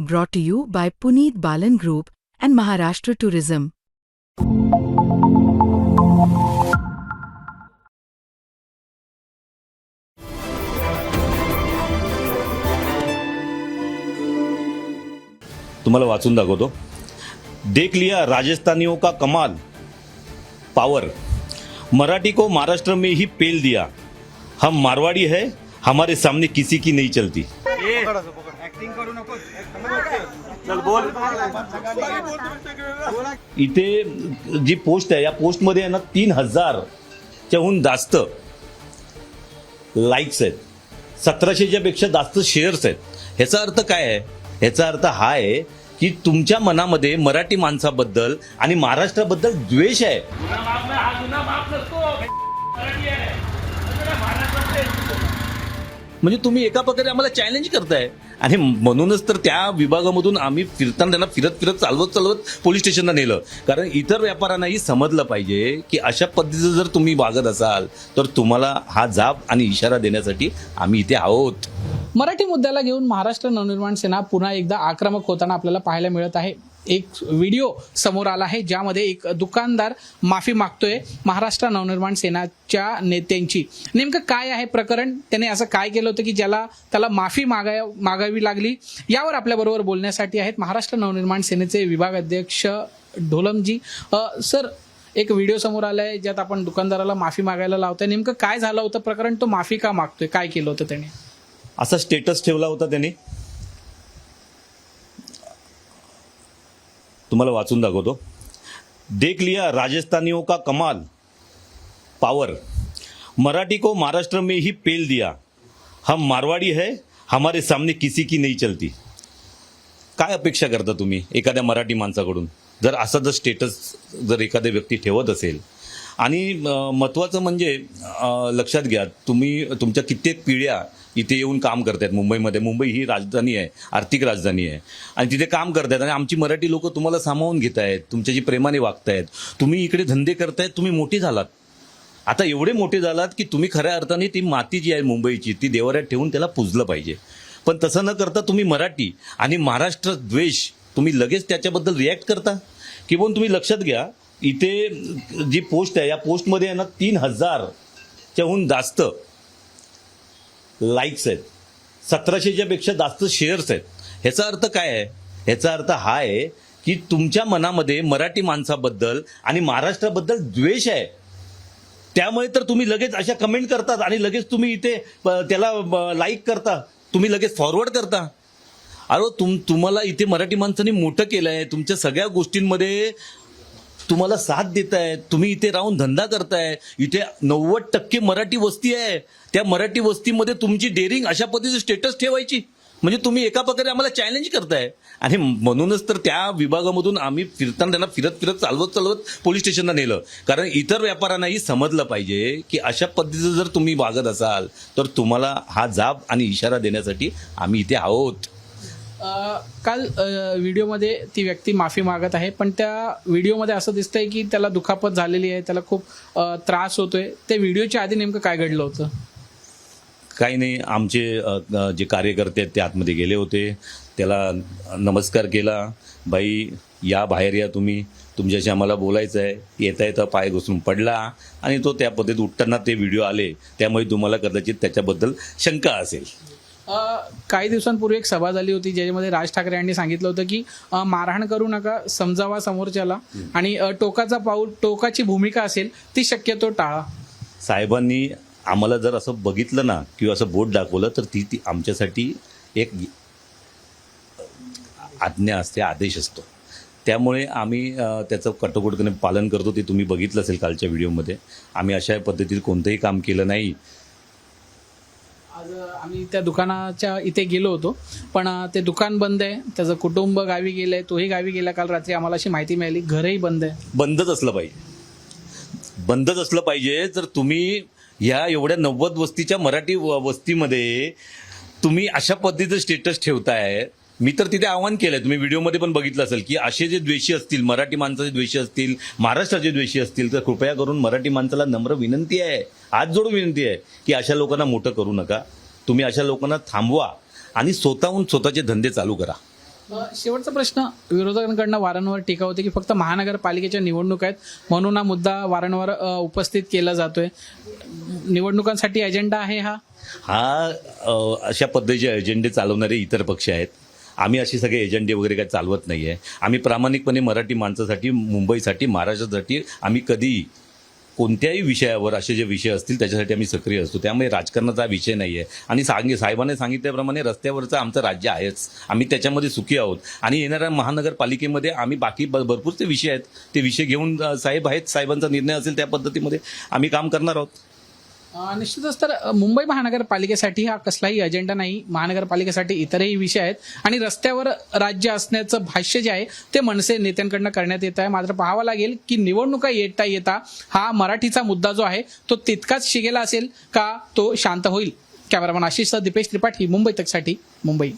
brought to you by Puneet Balan Group and Maharashtra Tourism. तुम्हाला वाचून दाखवतो. देख लिया राजस्थानियों का कमाल, पावर, मराठी को महाराष्ट्र में ही पेल दिया, हम मारवाड़ी है, हमारे सामने किसी की नहीं चलती. इथे जी पोस्ट आहे या पोस्ट मध्ये आहे ना 3000च्याहून जास्त लाईक्स आहेत, 1700च्या पेक्षा जास्त शेअर्स आहेत. ह्याचा अर्थ काय आहे? ह्याचा अर्थ हा आहे की तुमच्या मनामध्ये मराठी माणसाबद्दल आणि महाराष्ट्राबद्दल द्वेष आहे. म्हणजे तुम्ही एका प्रकारे आम्हाला चॅलेंज करताय आणि म्हणूनच तर त्या विभागामधून आम्ही फिरताना त्यांना फिरत चालवत पोलीस स्टेशनला नेलं. कारण इतर व्यापाऱ्यांनाही समजलं पाहिजे की अशा पद्धतीचं जर तुम्ही वागत असाल तर तुम्हाला हा जाब आणि इशारा देण्यासाठी आम्ही इथे आहोत. मराठी मुद्द्याला घेऊन महाराष्ट्र नवनिर्माण सेना पुन्हा एकदा आक्रमक होताना आपल्याला पाहायला मिळत आहे. एक व्हिडिओ समोर आला आहे ज्यामध्ये एक दुकानदार माफी मागतोय महाराष्ट्र नवनिर्माण सेनाच्या नेत्यांची. नेमकं काय आहे प्रकरण, त्याने असं काय केलं होतं की त्याला माफी मागावी लागली, यावर आपल्याबरोबर बोलण्यासाठी आहेत महाराष्ट्र नवनिर्माण सेनेचे विभाग अध्यक्ष ढोलमजी. सर, एक व्हिडिओ समोर आलाय ज्यात आपण दुकानदाराला माफी मागायला लावतोय. नेमकं काय झालं होतं प्रकरण, तो माफी का मागतोय, काय केलं होतं त्याने? असा स्टेटस ठेवला होता त्याने. तुम्हाला वाचून दाखवतो. देख लिया राजस्थानियों का कमाल, पावर, मराठी को महाराष्ट्र में ही पेल दिया, हम मारवाड़ी है, हमारे सामने किसी की नहीं चलती. काय अपेक्षा करता तुम्ही एखाद्या मराठी माणसाकडून जर असा जर स्टेटस जर एखादी व्यक्ती ठेवत असेल? आणि महत्त्वाचं म्हणजे लक्षात घ्या, तुम्ही तुमच्या कित्येक पिढ्या इथे येऊन काम करतायत मुंबईमध्ये. मुंबई ही राजधानी आहे, आर्थिक राजधानी आहे, आणि तिथे काम करतायत आणि आमची मराठी लोक तुम्हाला सामावून घेत आहेत, तुमच्याशी प्रेमाने वागतायत. तुम्ही इकडे धंदे करतायत, तुम्ही मोठी झालात. आता एवढे मोठे झालात की तुम्ही खऱ्या अर्थाने ती माती जी आहे मुंबईची ती देवाऱ्यात ठेवून त्याला पूजलं पाहिजे. पण तसं न करता तुम्ही मराठी आणि महाराष्ट्र द्वेष तुम्ही लगेच त्याच्याबद्दल रिॲक्ट करता. किंवा तुम्ही लक्षात घ्या, इथे जी पोस्ट आहे या पोस्टमध्ये आहे ना 3000च्याहून जास्त लाईक्स आहेत, 1700च्या पेक्षा जास्त शेअर्स आहेत. ह्याचा अर्थ काय आहे? ह्याचा अर्थ हा आहे की तुमच्या मनामध्ये मराठी माणसाबद्दल आणि महाराष्ट्राबद्दल द्वेष आहे. त्यामुळे तर तुम्ही लगेच अशा कमेंट करतात आणि लगेच तुम्ही इथे त्याला लाईक करता, तुम्ही लगेच फॉरवर्ड करता. अरे तुम्हाला इथे मराठी माणसांनी मोठं केलं आहे, तुमच्या सगळ्या गोष्टींमध्ये तुम्हाला साथ देत आहे, तुम्ही इथे राहून धंदा करताय. इथे 90% मराठी वस्ती आहे. त्या मराठी वस्तीमध्ये तुमची डेअरिंग अशा पद्धतीचं स्टेटस ठेवायची म्हणजे तुम्ही एका प्रकारे आम्हाला चॅलेंज करताय. आणि म्हणूनच तर त्या विभागामधून आम्ही फिरताना त्यांना फिरत चालवत पोलीस स्टेशनला नेलं. कारण इतर व्यापाऱ्यांनाही समजलं पाहिजे की अशा पद्धतीचं जर तुम्ही वागत असाल तर तुम्हाला हा जाब आणि इशारा देण्यासाठी आम्ही इथे आहोत. काल व्हिडिओमध्ये ती व्यक्ती माफी मागत आहे, पण त्या व्हिडिओमध्ये असं दिसतंय की त्याला दुखापत झालेली आहे, त्याला खूप त्रास होतोय. त्या व्हिडिओच्या आधी नेमकं काय घडलं होतं? काही नाही, आमचे जे कार्यकर्ते आहेत ते आतमध्ये गेले होते, त्याला नमस्कार केला. बाई या बाहेर या, तुमच्याशी आम्हाला बोलायचं आहे. येता पाय घुसून पडला आणि तो त्या पद्धतीत उठताना ते व्हिडिओ आले, त्यामुळे तुम्हाला कदाचित त्याच्याबद्दल शंका असेल. काही दिवसांपूर्वी एक सभा झाली होती ज्याच्यामध्ये राज ठाकरे यांनी सांगितलं होतं की मारहाण करू नका, समजावा समोरच्याला, आणि टोकाची भूमिका असेल ती शक्यतो टाळा. साहेबांनी आम्हाला जर असं बघितलं ना किंवा असं बोट दाखवलं तर ती आमच्यासाठी एक आज्ञा असते, आदेश असतो. त्यामुळे आम्ही त्याचं कटोकटपणे पालन करतो. ते तुम्ही बघितलं असेल कालच्या व्हिडिओमध्ये. आम्ही अशा पद्धतीत कोणतंही काम केलं नाही. आज आम्ही त्या दुकानाच्या इथे गेलो होतो, पण ते दुकान बंद आहे, त्याचं कुटुंब गावी गेलंय, तोही गावी गेला. काल रात्री आम्हाला अशी माहिती मिळाली, घरही बंद आहे. बंदच असलं पाहिजे. जर तुम्ही ह्या एवढ्या 90 वस्तीच्या मराठी वस्तीमध्ये तुम्ही अशा पद्धतीचं स्टेटस ठेवताय, मी तर तिथे आवाहन केलंय, तुम्ही व्हिडिओमध्ये पण बघितलं असेल की असे जे द्वेषी असतील, मराठी माणसाचे द्वेषी असतील, महाराष्ट्राचे द्वेषी असतील, तर कृपया करून मराठी माणसाला नम्र विनंती आहे, हात जोडून विनंती आहे की अशा लोकांना मोठं करू नका. तुम्ही अशा लोकांना थांबवा आणि स्वतःहून स्वतःचे धंदे चालू करा. शेवटचा प्रश्न, विरोधकांकडनं वारंवार टीका होते की फक्त महानगरपालिकेच्या निवडणुका आहेत म्हणून हा मुद्दा वारंवार उपस्थित केला जातोय. निवडणुकांसाठी एजेंडा आहे हा? अशा पद्धतीचे एजेंडे चालवणारे इतर पक्ष आहेत. आम्ही असे सगळे एजेंडे वगैरे काही चालवत नाही आहे. आम्ही प्रामाणिकपणे मराठी माणसासाठी, मुंबईसाठी, महाराष्ट्रासाठी आम्ही कधी कोणत्याही विषयावर असे जे विषय असतील त्याच्यासाठी आम्ही सक्रिय असतो. त्यामुळे राजकारणाचा विषय नाही आहे. आणि साहेबांनी सांगितल्याप्रमाणे रस्त्यावरचं आमचं राज्य आहेच, आम्ही त्याच्यामध्ये सुखी आहोत. आणि येणाऱ्या महानगरपालिकेमध्ये आम्ही बाकी भरपूर ते विषय आहेत, ते विषय घेऊन साहेब आहेत, साहेबांचा निर्णय असेल त्या पद्धतीमध्ये आम्ही काम करणार आहोत. निश्चितच. तर मुंबई महानगरपालिकेसाठी हा कसलाही अजेंडा नाही. महानगरपालिकेसाठी इतरही विषय आहेत आणि रस्त्यावर राज्य असण्याचं भाष्य जे आहे ते मनसे नेत्यांकडनं करण्यात येत आहे. मात्र पाहावं लागेल की निवडणुका येता हा मराठीचा मुद्दा जो आहे तो तितकाच शिगेला असेल का तो शांत होईल. कॅमेरामन आशिष दीपेश त्रिपाठी, मुंबई तकसाठी, मुंबई.